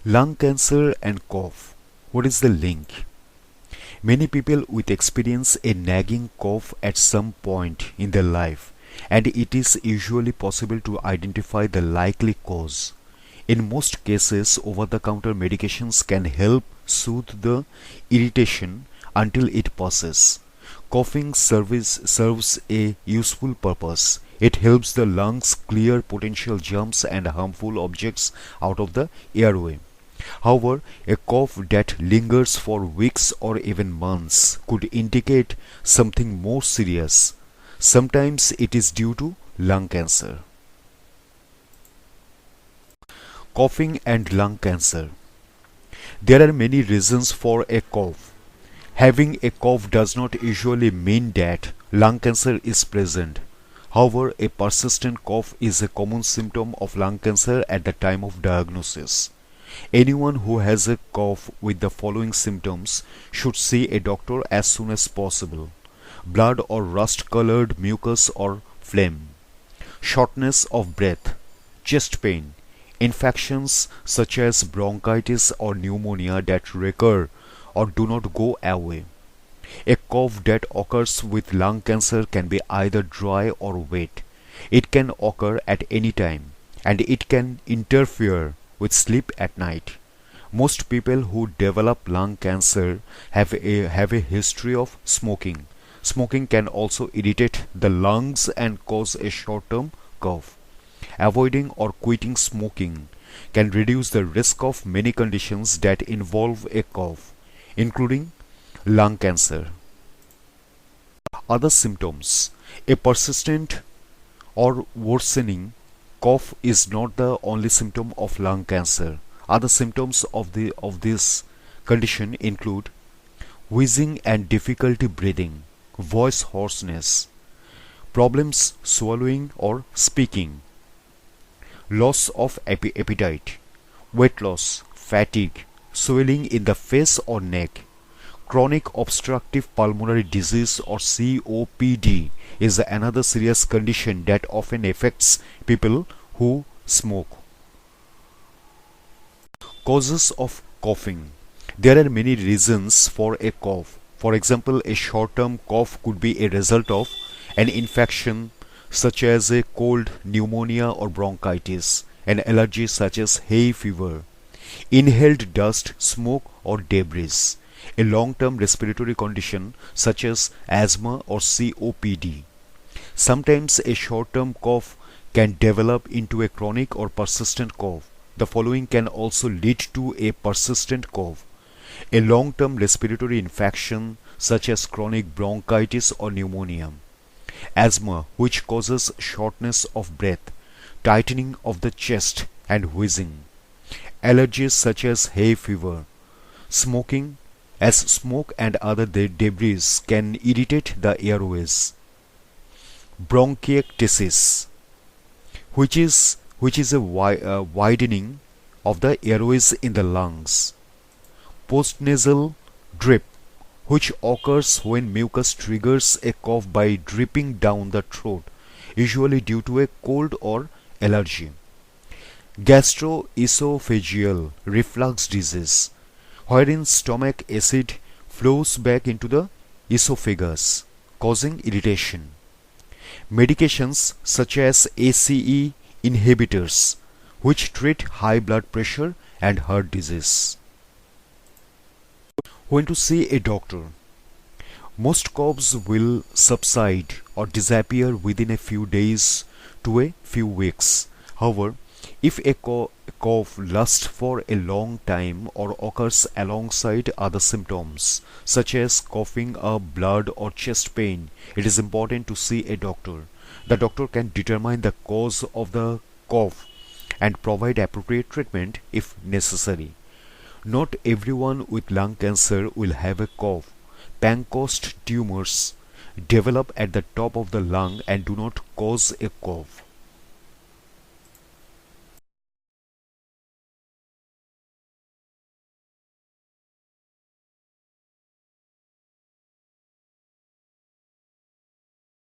Lung cancer and cough. What is the link? Many people with experience a nagging cough at some point in their life, and it is usually possible to identify the likely cause. In most cases, over-the-counter medications can help soothe the irritation until it passes. Coughing serves a useful purpose. It helps the lungs clear potential germs and harmful objects out of the airway. However, a cough that lingers for weeks or even months could indicate something more serious. Sometimes it is due to lung cancer. Coughing and lung cancer. There are many reasons for a cough. Having a cough does not usually mean that lung cancer is present. However, a persistent cough is a common symptom of lung cancer at the time of diagnosis. Anyone who has a cough with the following symptoms should see a doctor as soon as possible: blood or rust-colored mucus or phlegm, shortness of breath, chest pain, infections such as bronchitis or pneumonia that recur or do not go away. A cough that occurs with lung cancer can be either dry or wet. It can occur at any time, and it can interfere with sleep at night. Most people who develop lung cancer have a history of smoking. Smoking can also irritate the lungs and cause a short-term cough. Avoiding or quitting smoking can reduce the risk of many conditions that involve a cough, including lung cancer. Other symptoms. A persistent or worsening cough is not the only symptom of lung cancer. Other symptoms of this condition include wheezing and difficulty breathing, voice hoarseness, problems swallowing or speaking, loss of appetite, weight loss, fatigue, swelling in the face or neck. Chronic obstructive pulmonary disease or COPD is another serious condition that often affects people who smoke. Causes of coughing. There are many reasons for a cough. For example, a short-term cough could be a result of an infection such as a cold, pneumonia or bronchitis, an allergy such as hay fever, inhaled dust, smoke or debris, a long-term respiratory condition such as asthma or COPD. Sometimes a short-term cough can develop into a chronic or persistent cough. The following can also lead to a persistent cough: a long-term respiratory infection such as chronic bronchitis or pneumonia, asthma, which causes shortness of breath, tightening of the chest and wheezing, allergies such as hay fever, smoking, as smoke and other debris can irritate the airways, bronchiectasis, which is a widening of the airways in the lungs, postnasal drip, which occurs when mucus triggers a cough by dripping down the throat, usually due to a cold or allergy, gastroesophageal reflux disease, wherein stomach acid flows back into the esophagus, causing irritation. Medications such as ACE inhibitors, which treat high blood pressure and heart disease. When to see a doctor. Most coughs will subside or disappear within a few days to a few weeks. However, if a cough lasts for a long time or occurs alongside other symptoms such as coughing up blood or chest pain, it is important to see a doctor. The doctor can determine the cause of the cough and provide appropriate treatment if necessary. Not everyone with lung cancer will have a cough. Pancoast tumors develop at the top of the lung and do not cause a cough.